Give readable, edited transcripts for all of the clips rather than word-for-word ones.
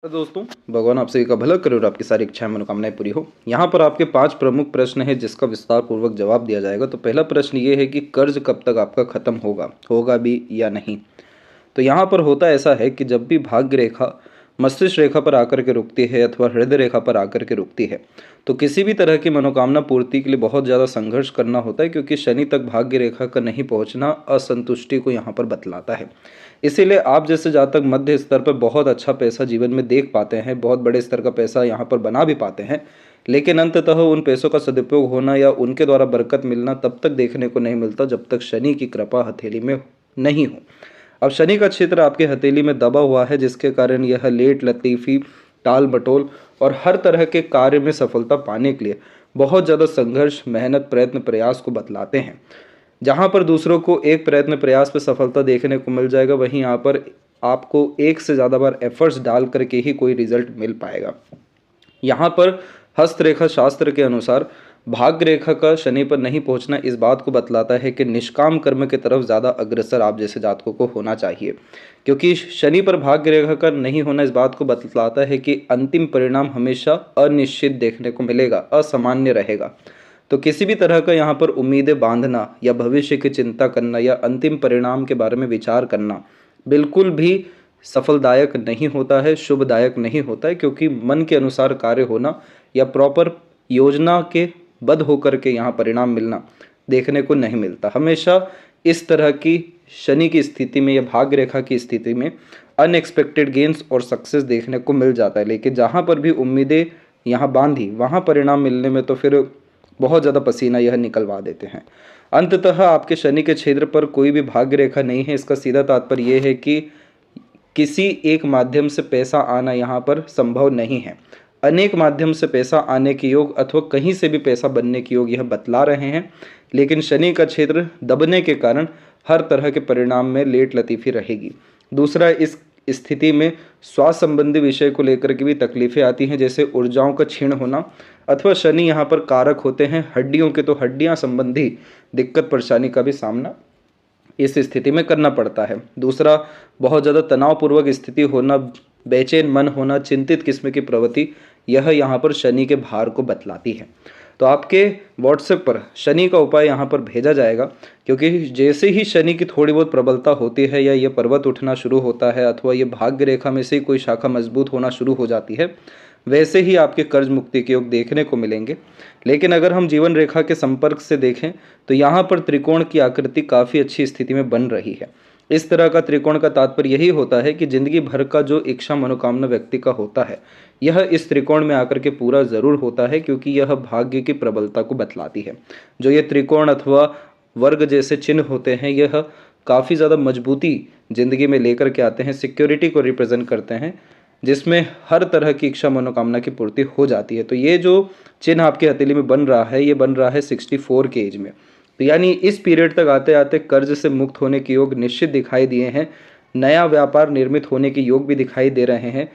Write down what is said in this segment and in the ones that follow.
तो दोस्तों, भगवान आप सभी का भला करे और आपकी सारी इच्छाएं मनोकामनाएं पूरी हो। यहाँ पर आपके 5 प्रमुख प्रश्न हैं जिसका विस्तार पूर्वक जवाब दिया जाएगा। तो पहला प्रश्न ये है कि कर्ज कब तक आपका खत्म होगा भी या नहीं। तो यहाँ पर होता ऐसा है कि जब भी भाग्य रेखा मस्तिष्क रेखा पर आकर के रुकती है अथवा हृदय रेखा पर आकर के रुकती है, तो किसी भी तरह की मनोकामना पूर्ति के लिए बहुत ज़्यादा संघर्ष करना होता है, क्योंकि शनि तक भाग्य रेखा का नहीं पहुँचना असंतुष्टि को यहाँ पर बतलाता है। इसीलिए आप जैसे जातक मध्य स्तर पर बहुत अच्छा पैसा जीवन में देख पाते हैं, बहुत बड़े स्तर का पैसा यहाँ पर बना भी पाते हैं, लेकिन अंततः उन पैसों का सदुपयोग होना या उनके द्वारा बरकत मिलना तब तक देखने को नहीं मिलता जब तक शनि की कृपा हथेली में नहीं हो। अब शनि का क्षेत्र आपके हथेली में दबा हुआ है, जिसके कारण यह लेट लतीफ़ी, टाल मटोल और हर तरह के कार्य में सफलता पाने के लिए बहुत ज़्यादा संघर्ष, मेहनत, प्रयत्न, प्रयास को बतलाते हैं। जहाँ पर दूसरों को एक प्रयत्न प्रयास पर सफलता देखने को मिल जाएगा, वहीं यहाँ पर आपको एक से ज़्यादा बार एफर्ट्स डाल करके ही कोई रिजल्ट मिल पाएगा। यहाँ पर हस्तरेखा शास्त्र के अनुसार भाग्य रेखा का शनि पर नहीं पहुंचना इस बात को बतलाता है कि निष्काम कर्म की तरफ ज़्यादा अग्रसर आप जैसे जातकों को होना चाहिए, क्योंकि शनि पर भाग्य रेखा का नहीं होना इस बात को बतलाता है कि अंतिम परिणाम हमेशा अनिश्चित देखने को मिलेगा, असामान्य रहेगा। तो किसी भी तरह का यहाँ पर उम्मीदें बांधना या भविष्य की चिंता करना या अंतिम परिणाम के बारे में विचार करना बिल्कुल भी सफलदायक नहीं होता है, शुभदायक नहीं होता है, क्योंकि मन के अनुसार कार्य होना या प्रॉपर योजना के बद्ध होकर के यहाँ परिणाम मिलना देखने को नहीं मिलता। हमेशा इस तरह की शनि की स्थिति में या भाग्य रेखा की स्थिति में अनएक्सपेक्टेड गेंस और सक्सेस देखने को मिल जाता है, लेकिन जहाँ पर भी उम्मीदें यहाँ बांधी वहाँ परिणाम मिलने में तो फिर बहुत ज़्यादा पसीना यह निकलवा देते हैं। अंततः आपके शनि के क्षेत्र पर कोई भी भाग्य रेखा नहीं है। इसका सीधा तात्पर्य यह है कि किसी एक माध्यम से पैसा आना यहाँ पर संभव नहीं है। अनेक माध्यम से पैसा आने के योग अथवा कहीं से भी पैसा बनने के योग यह बतला रहे हैं, लेकिन शनि का क्षेत्र दबने के कारण हर तरह के परिणाम में लेट लतीफ़ी रहेगी। दूसरा, इस स्थिति में स्वास्थ्य संबंधी विषय को लेकर के भी तकलीफें आती हैं, जैसे ऊर्जाओं का क्षीण होना, अथवा शनि यहाँ पर कारक होते हैं हड्डियों के, तो हड्डियाँ संबंधी दिक्कत परेशानी का भी सामना इस स्थिति में करना पड़ता है। दूसरा, बहुत ज़्यादा तनावपूर्वक स्थिति होना, बेचैन मन होना, चिंतित किस्म की प्रवृत्ति, यह यहाँ पर शनि के भार को बतलाती है। तो आपके व्हाट्सएप पर शनि का उपाय यहाँ पर भेजा जाएगा, क्योंकि जैसे ही शनि की थोड़ी बहुत प्रबलता होती है या ये पर्वत उठना शुरू होता है अथवा ये भाग्य रेखा में से कोई शाखा मजबूत होना शुरू हो जाती है, वैसे ही आपके कर्ज मुक्ति के योग देखने को मिलेंगे। लेकिन अगर हम जीवन रेखा के संपर्क से देखें तो यहाँ पर त्रिकोण की आकृति काफ़ी अच्छी स्थिति में बन रही है। इस तरह का त्रिकोण का तात्पर्य यही होता है कि जिंदगी भर का जो इच्छा मनोकामना व्यक्ति का होता है, यह इस त्रिकोण में आकर के पूरा ज़रूर होता है, क्योंकि यह भाग्य की प्रबलता को बतलाती है। जो ये त्रिकोण अथवा वर्ग जैसे चिन्ह होते हैं, यह काफ़ी ज़्यादा मजबूती जिंदगी में लेकर के आते हैं, सिक्योरिटी को रिप्रेजेंट करते हैं, जिसमें हर तरह की इच्छा मनोकामना की पूर्ति हो जाती है। तो ये जो चिन्ह आपकी हथेली में बन रहा है, ये बन रहा है 64 के एज में। तो यानी इस पीरियड तक आते आते कर्ज से मुक्त होने के योग निश्चित दिखाई दिए हैं। नया व्यापार निर्मित होने के योग भी दिखाई दे रहे हैं।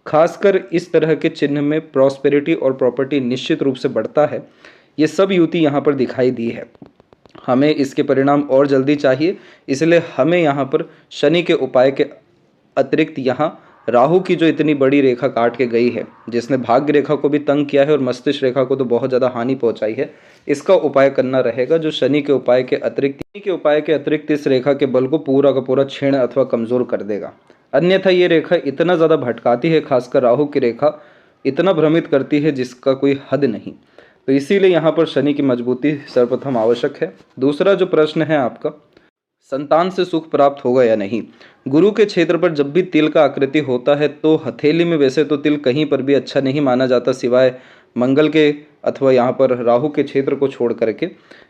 खासकर इस तरह के चिन्ह में प्रॉस्पेरिटी और प्रॉपर्टी निश्चित रूप से बढ़ता है। ये सब युति यहाँ पर दिखाई दी है। हमें इसके परिणाम और जल्दी चाहिए, इसलिए हमें यहाँ पर शनि के उपाय के अतिरिक्त यहाँ राहु की जो इतनी बड़ी रेखा काट के गई है, जिसने भाग्य रेखा को भी तंग किया है और मस्तिष्क रेखा को तो बहुत ज़्यादा हानि पहुंचाई है, इसका उपाय करना रहेगा, जो शनि के उपाय के अतिरिक्त इस रेखा के बल को पूरा का पूरा क्षीण अथवा कमज़ोर कर देगा। अन्यथा ये रेखा इतना ज़्यादा भटकाती है, खासकर राहु की रेखा इतना भ्रमित करती है जिसका कोई हद नहीं। तो इसीलिए यहाँ पर शनि की मजबूती सर्वप्रथम आवश्यक है। दूसरा जो प्रश्न है आपका, संतान से सुख प्राप्त होगा या नहीं। गुरु के क्षेत्र पर जब भी तिल का आकृति होता है तो हथेली में वैसे तो तिल कहीं पर भी अच्छा नहीं माना जाता, सिवाय मंगल के अथवा यहाँ पर राहु के क्षेत्र को छोड़ करके,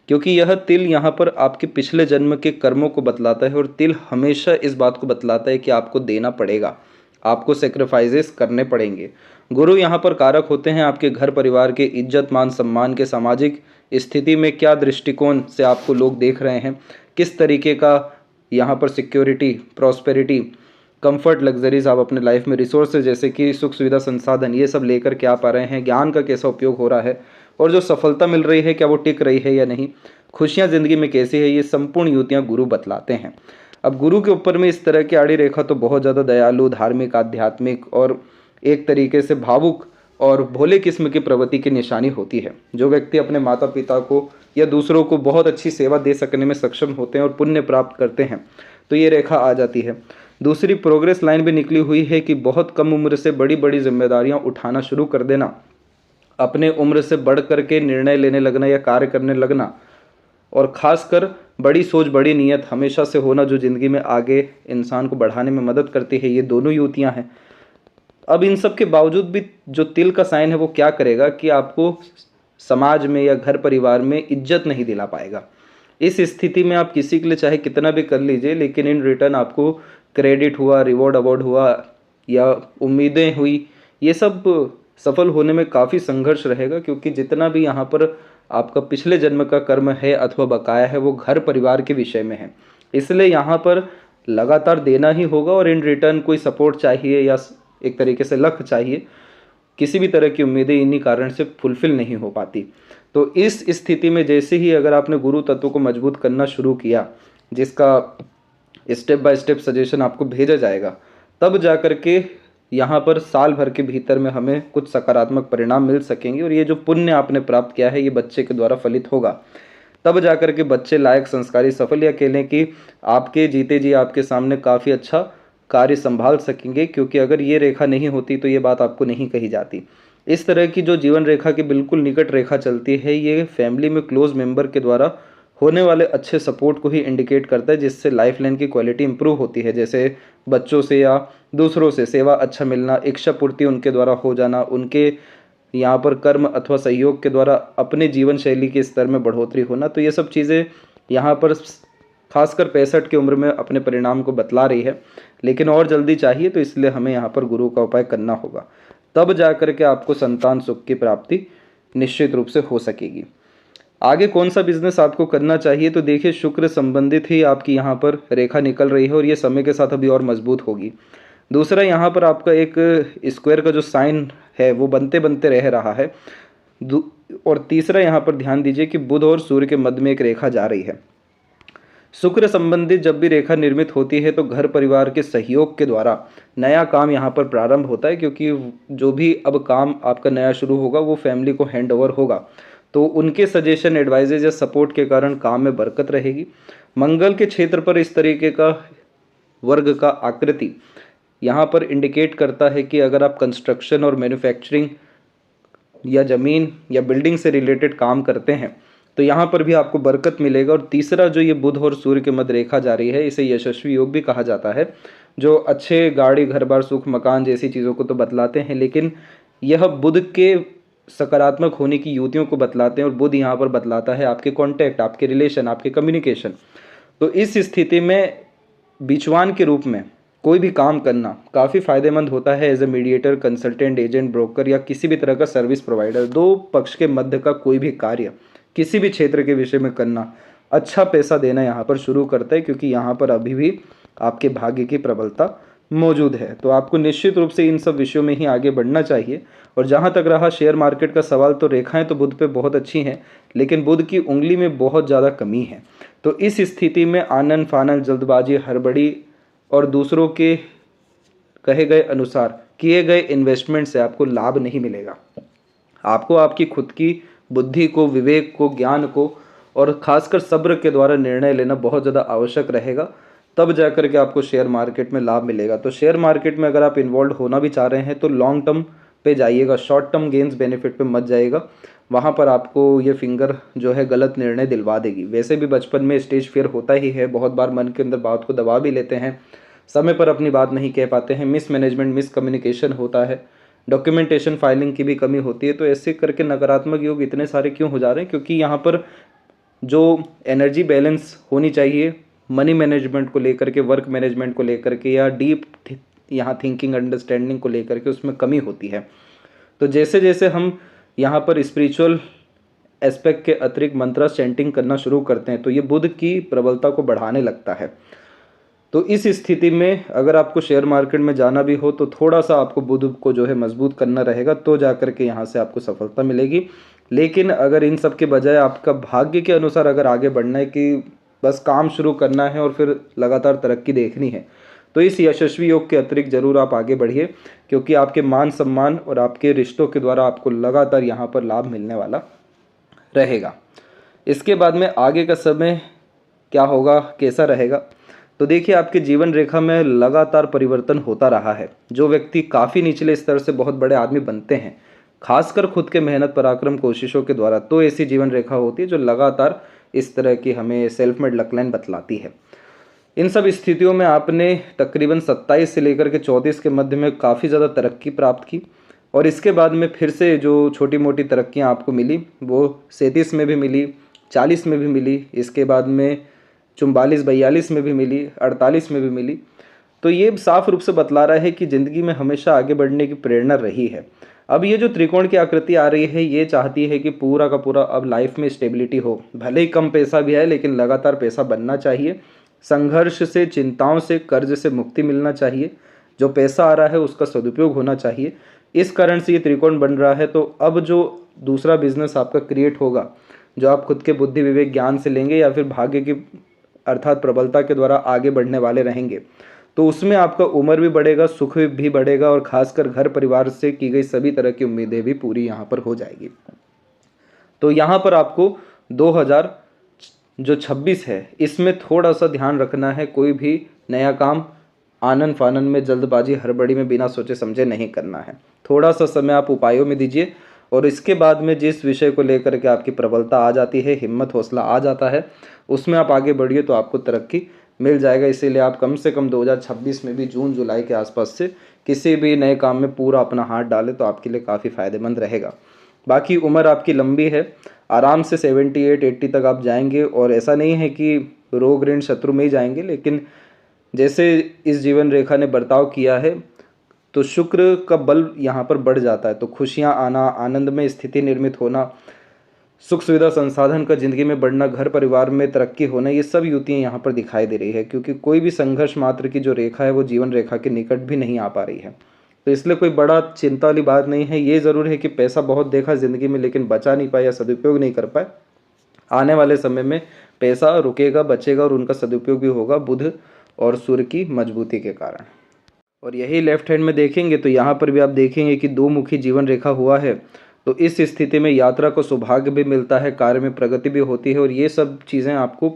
क्योंकि यह तिल यहाँ पर आपके पिछले जन्म के कर्मों को बतलाता है, और तिल हमेशा इस बात को बतलाता है कि आपको देना पड़ेगा, आपको सेक्रीफाइसेस करने पड़ेंगे। गुरु यहाँ पर कारक होते हैं आपके घर परिवार के इज्जत मान सम्मान के, सामाजिक स्थिति में क्या दृष्टिकोण से आपको लोग देख रहे हैं, किस तरीके का यहाँ पर सिक्योरिटी, प्रॉस्पेरिटी, कंफर्ट, लग्जरीज आप अपने लाइफ में, रिसोर्सेज जैसे कि सुख सुविधा संसाधन, ये सब लेकर के आप आ रहे हैं, ज्ञान का कैसा उपयोग हो रहा है, और जो सफलता मिल रही है क्या वो टिक रही है या नहीं, खुशियाँ ज़िंदगी में कैसी है, ये संपूर्ण युतियाँ गुरु बतलाते हैं। अब गुरु के ऊपर में इस तरह की आड़ी रेखा तो बहुत ज़्यादा दयालु, धार्मिक, आध्यात्मिक और एक तरीके से भावुक और भोले किस्म की प्रवृत्ति की निशानी होती है। जो व्यक्ति अपने माता पिता को या दूसरों को बहुत अच्छी सेवा दे सकने में सक्षम होते हैं और पुण्य प्राप्त करते हैं, तो ये रेखा आ जाती है। दूसरी प्रोग्रेस लाइन भी निकली हुई है कि बहुत कम उम्र से बड़ी बड़ी जिम्मेदारियां उठाना शुरू कर देना, अपने उम्र से बढ़ कर के निर्णय लेने लगना या कार्य करने लगना, और ख़ासकर बड़ी सोच बड़ी नीयत हमेशा से होना, जो ज़िंदगी में आगे इंसान को बढ़ाने में मदद करती है, ये दोनों युवतियां हैं। अब इन सब के बावजूद भी जो तिल का साइन है वो क्या करेगा कि आपको समाज में या घर परिवार में इज्जत नहीं दिला पाएगा। इस स्थिति में आप किसी के लिए चाहे कितना भी कर लीजिए, लेकिन इन रिटर्न आपको क्रेडिट हुआ, रिवॉर्ड अवार्ड हुआ या उम्मीदें हुई, ये सब सफल होने में काफ़ी संघर्ष रहेगा, क्योंकि जितना भी यहाँ पर आपका पिछले जन्म का कर्म है अथवा बकाया है वो घर परिवार के विषय में है। इसलिए यहाँ पर लगातार देना ही होगा और इन रिटर्न कोई सपोर्ट चाहिए या एक तरीके से लक चाहिए। किसी भी तरह की उम्मीदें इन्हीं कारण से फुलफिल नहीं हो पाती। तो इस स्थिति में जैसे ही अगर आपने गुरु तत्व को मजबूत करना शुरू किया, जिसका स्टेप बाय स्टेप सजेशन आपको भेजा जाएगा, तब जा कर के यहाँ पर साल भर के भीतर में हमें कुछ सकारात्मक परिणाम मिल सकेंगे और ये जो पुण्य आपने प्राप्त किया है ये बच्चे के द्वारा फलित होगा। तब जा कर के बच्चे लायक, संस्कारी, सफल, या कह लें कि आपके जीते जी आपके सामने काफ़ी अच्छा कार्य संभाल सकेंगे, क्योंकि अगर ये रेखा नहीं होती तो ये बात आपको नहीं कही जाती। इस तरह की जो जीवन रेखा के बिल्कुल निकट रेखा चलती है, ये फैमिली में क्लोज मेंबर के द्वारा होने वाले अच्छे सपोर्ट को ही इंडिकेट करता है, जिससे लाइफ लाइन की क्वालिटी इंप्रूव होती है। जैसे बच्चों से या दूसरों से सेवा अच्छा मिलना, इच्छा पूर्ति उनके द्वारा हो जाना, उनके यहाँ पर कर्म अथवा सहयोग के द्वारा अपने जीवन शैली के स्तर में बढ़ोतरी होना, तो ये सब चीज़ें यहाँ पर खासकर 65 की उम्र में अपने परिणाम को बतला रही है। लेकिन और जल्दी चाहिए, तो इसलिए हमें यहाँ पर गुरु का उपाय करना होगा, तब जा कर के आपको संतान सुख की प्राप्ति निश्चित रूप से हो सकेगी। आगे कौन सा बिजनेस आपको करना चाहिए, तो देखिए शुक्र संबंधित ही आपकी यहाँ पर रेखा निकल रही है और ये समय के साथ अभी और मजबूत होगी। दूसरा, यहाँ पर आपका एक स्क्वायर का जो साइन है वो बनते बनते रह रहा है। और तीसरा, यहाँ पर ध्यान दीजिए कि बुध और सूर्य के मध्य में एक रेखा जा रही है। शुक्र संबंधित जब भी रेखा निर्मित होती है तो घर परिवार के सहयोग के द्वारा नया काम यहाँ पर प्रारंभ होता है, क्योंकि जो भी अब काम आपका नया शुरू होगा वो फैमिली को हैंड ओवर होगा, तो उनके सजेशन, एडवाइजेज या सपोर्ट के कारण काम में बरकत रहेगी। मंगल के क्षेत्र पर इस तरीके का वर्ग का आकृति यहाँ पर इंडिकेट करता है कि अगर आप कंस्ट्रक्शन और मैन्युफैक्चरिंग या ज़मीन या बिल्डिंग से रिलेटेड काम करते हैं तो यहाँ पर भी आपको बरकत मिलेगा। और तीसरा, जो ये बुध और सूर्य के मध्य रेखा जा रही है, इसे यशस्वी योग भी कहा जाता है, जो अच्छे गाड़ी, घर बार, सुख, मकान जैसी चीज़ों को तो बतलाते हैं, लेकिन यह बुध के सकारात्मक होने की युतियों को बतलाते हैं। और बुध यहाँ पर बतलाता है आपके कॉन्टैक्ट, आपके रिलेशन, आपके कम्युनिकेशन। तो इस स्थिति में बीचवान के रूप में कोई भी काम करना काफ़ी फायदेमंद होता है। As a mediator, consultant, agent, broker या किसी भी तरह का सर्विस प्रोवाइडर, दो पक्ष के मध्य का कोई भी कार्य किसी भी क्षेत्र के विषय में करना अच्छा पैसा देना यहाँ पर शुरू करता है, क्योंकि यहाँ पर अभी भी आपके भाग्य की प्रबलता मौजूद है। तो आपको निश्चित रूप से इन सब विषयों में ही आगे बढ़ना चाहिए। और जहाँ तक रहा शेयर मार्केट का सवाल, तो रेखाएं तो बुध पे बहुत अच्छी हैं, लेकिन बुध की उंगली में बहुत ज़्यादा कमी है। तो इस स्थिति में आनन फानन, जल्दबाजी, हड़बड़ी और दूसरों के कहे गए अनुसार किए गए इन्वेस्टमेंट से आपको लाभ नहीं मिलेगा। आपको आपकी खुद की बुद्धि को, विवेक को, ज्ञान को और खासकर सब्र के द्वारा निर्णय लेना बहुत ज़्यादा आवश्यक रहेगा, तब जाकर के आपको शेयर मार्केट में लाभ मिलेगा। तो शेयर मार्केट में अगर आप इन्वॉल्व होना भी चाह रहे हैं तो लॉन्ग टर्म पे जाइएगा, शॉर्ट टर्म गेंस बेनिफिट पे मत जाइएगा। वहाँ पर आपको ये फिंगर जो है गलत निर्णय दिलवा देगी। वैसे भी बचपन में स्टेज फियर होता ही है, बहुत बार मन के अंदर बात को दबा भी लेते हैं, समय पर अपनी बात नहीं कह पाते हैं, मिस मैनेजमेंट, मिस कम्युनिकेशन होता है, डॉक्यूमेंटेशन फाइलिंग की भी कमी होती है। तो ऐसे करके नकारात्मक योग इतने सारे क्यों हो जा रहे हैं? क्योंकि यहाँ पर जो एनर्जी बैलेंस होनी चाहिए मनी मैनेजमेंट को लेकर के, वर्क मैनेजमेंट को लेकर के या डीप यहाँ थिंकिंग, अंडरस्टैंडिंग को लेकर के, उसमें कमी होती है। तो जैसे जैसे हम यहाँ पर स्पिरिचुअल एस्पेक्ट के अतिरिक्त मंत्रा चैंटिंग करना शुरू करते हैं तो ये बुध की प्रबलता को बढ़ाने लगता है। तो इस स्थिति में अगर आपको शेयर मार्केट में जाना भी हो तो थोड़ा सा आपको बुध को जो है मजबूत करना रहेगा, तो जाकर के यहाँ से आपको सफलता मिलेगी। लेकिन अगर इन सब के बजाय आपका भाग्य के अनुसार अगर आगे बढ़ना है कि बस काम शुरू करना है और फिर लगातार तरक्की देखनी है, तो इस यशस्वी योग के अतिरिक्त जरूर आप आगे बढ़िए, क्योंकि आपके मान सम्मान और आपके रिश्तों के द्वारा आपको लगातार यहाँ पर लाभ मिलने वाला रहेगा। इसके बाद में आगे का समय क्या होगा, कैसा रहेगा, तो देखिए आपके जीवन रेखा में लगातार परिवर्तन होता रहा है। जो व्यक्ति काफ़ी निचले स्तर से बहुत बड़े आदमी बनते हैं, खासकर खुद के मेहनत पराक्रम कोशिशों के द्वारा, तो ऐसी जीवन रेखा होती है जो लगातार इस तरह की हमें सेल्फ मेड लक लाइन बतलाती है। इन सब स्थितियों में आपने तकरीबन 27 से लेकर के 34 के मध्य में काफ़ी ज़्यादा तरक्की प्राप्त की, और इसके बाद में फिर से जो छोटी मोटी तरक्कियां आपको मिली वो 37 में भी मिली, 40 में भी मिली, इसके बाद में 44-42 में भी मिली, 48 में भी मिली। तो ये साफ रूप से बतला रहा है कि ज़िंदगी में हमेशा आगे बढ़ने की प्रेरणा रही है। अब ये जो त्रिकोण की आकृति आ रही है, ये चाहती है कि पूरा का पूरा अब लाइफ में स्टेबिलिटी हो। भले ही कम पैसा भी है, लेकिन लगातार पैसा बनना चाहिए। संघर्ष से, चिंताओं से, कर्ज से मुक्ति मिलना चाहिए। जो पैसा आ रहा है उसका सदुपयोग होना चाहिए। इस कारण से ये त्रिकोण बन रहा है। तो अब जो दूसरा बिजनेस आपका क्रिएट होगा, जो आप खुद के बुद्धि विवेक ज्ञान से लेंगे या फिर भाग्य की अर्थात प्रबलता के द्वारा आगे बढ़ने वाले रहेंगे, तो उसमें आपका उम्र भी बढ़ेगा, सुख भी बढ़ेगा, और खासकर घर परिवार से की गई सभी तरह की उम्मीदें भी पूरी यहाँ पर हो जाएगी। तो यहाँ पर आपको 2026 है, इसमें थोड़ा सा ध्यान रखना है। कोई भी नया काम आनन फानन में, जल्दबाजी हड़बड़ी में, बिना सोचे समझे नहीं करना है। थोड़ा सा समय आप उपायों में दीजिए, और इसके बाद में जिस विषय को लेकर के आपकी प्रबलता आ जाती है, हिम्मत हौसला आ जाता है, उसमें आप आगे बढ़िए तो आपको तरक्की मिल जाएगा। इसीलिए आप कम से कम 2026 में भी जून जुलाई के आसपास से किसी भी नए काम में पूरा अपना हाथ डालें तो आपके लिए काफ़ी फ़ायदेमंद रहेगा। बाकी उम्र आपकी लंबी है, आराम से 78-80 तक आप जाएंगे, और ऐसा नहीं है कि रोग ऋण शत्रु में ही जाएंगे, लेकिन जैसे इस जीवन रेखा ने बर्ताव किया है तो शुक्र का बल यहाँ पर बढ़ जाता है। तो खुशियाँ आना, आनंद में स्थिति निर्मित होना, सुख सुविधा संसाधन का ज़िंदगी में बढ़ना, घर परिवार में तरक्की होना, ये सब युतियाँ यहाँ पर दिखाई दे रही है। क्योंकि कोई भी संघर्ष मात्र की जो रेखा है वो जीवन रेखा के निकट भी नहीं आ पा रही है। तो इसलिए कोई बड़ा चिंता वाली बात नहीं है। ये ज़रूर है कि पैसा बहुत देखा ज़िंदगी में, लेकिन बचा नहीं पाए या सदुपयोग नहीं कर पाए। आने वाले समय में पैसा रुकेगा, बचेगा, और उनका सदुपयोग भी होगा बुध और सूर्य की मजबूती के कारण। और यही लेफ्ट हैंड में देखेंगे तो यहाँ पर भी आप देखेंगे कि 2 मुखी जीवन रेखा हुआ है। तो इस स्थिति में यात्रा को सौभाग्य भी मिलता है, कार्य में प्रगति भी होती है, और ये सब चीज़ें आपको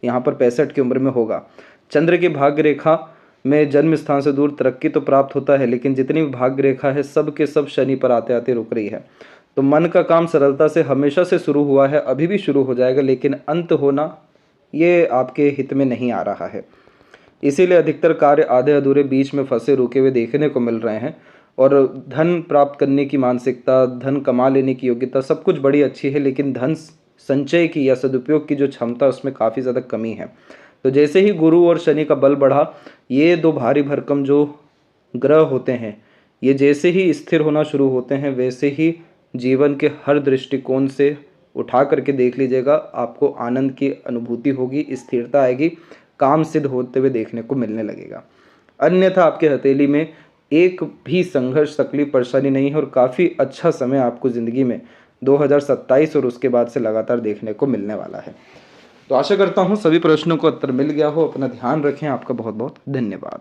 यहाँ पर 65 की उम्र में होगा। चंद्र की भाग्य रेखा में जन्म स्थान से दूर तरक्की तो प्राप्त होता है, लेकिन जितनी भी भाग्य रेखा है सब के सब शनि पर आते आते रुक रही है। तो मन का काम सरलता से हमेशा से शुरू हुआ है, अभी भी शुरू हो जाएगा, लेकिन अंत होना ये आपके हित में नहीं आ रहा है। इसीलिए अधिकतर कार्य आधे अधूरे, बीच में फंसे रुके हुए देखने को मिल रहे हैं। और धन प्राप्त करने की मानसिकता, धन कमा लेने की योग्यता, सब कुछ बड़ी अच्छी है, लेकिन धन संचय की या सदुपयोग की जो क्षमता, उसमें काफ़ी ज़्यादा कमी है। तो जैसे ही गुरु और शनि का बल बढ़ा, ये 2 भारी भरकम जो ग्रह होते हैं, ये जैसे ही स्थिर होना शुरू होते हैं, वैसे ही जीवन के हर दृष्टिकोण से उठा करके देख लीजिएगा, आपको आनंद की अनुभूति होगी, स्थिरता आएगी, काम सिद्ध होते हुए देखने को मिलने लगेगा। अन्यथा आपके हथेली में एक भी संघर्ष, तकलीफ, परेशानी नहीं है, और काफ़ी अच्छा समय आपको ज़िंदगी में 2027 और उसके बाद से लगातार देखने को मिलने वाला है। तो आशा करता हूँ सभी प्रश्नों का उत्तर मिल गया हो। अपना ध्यान रखें। आपका बहुत बहुत धन्यवाद।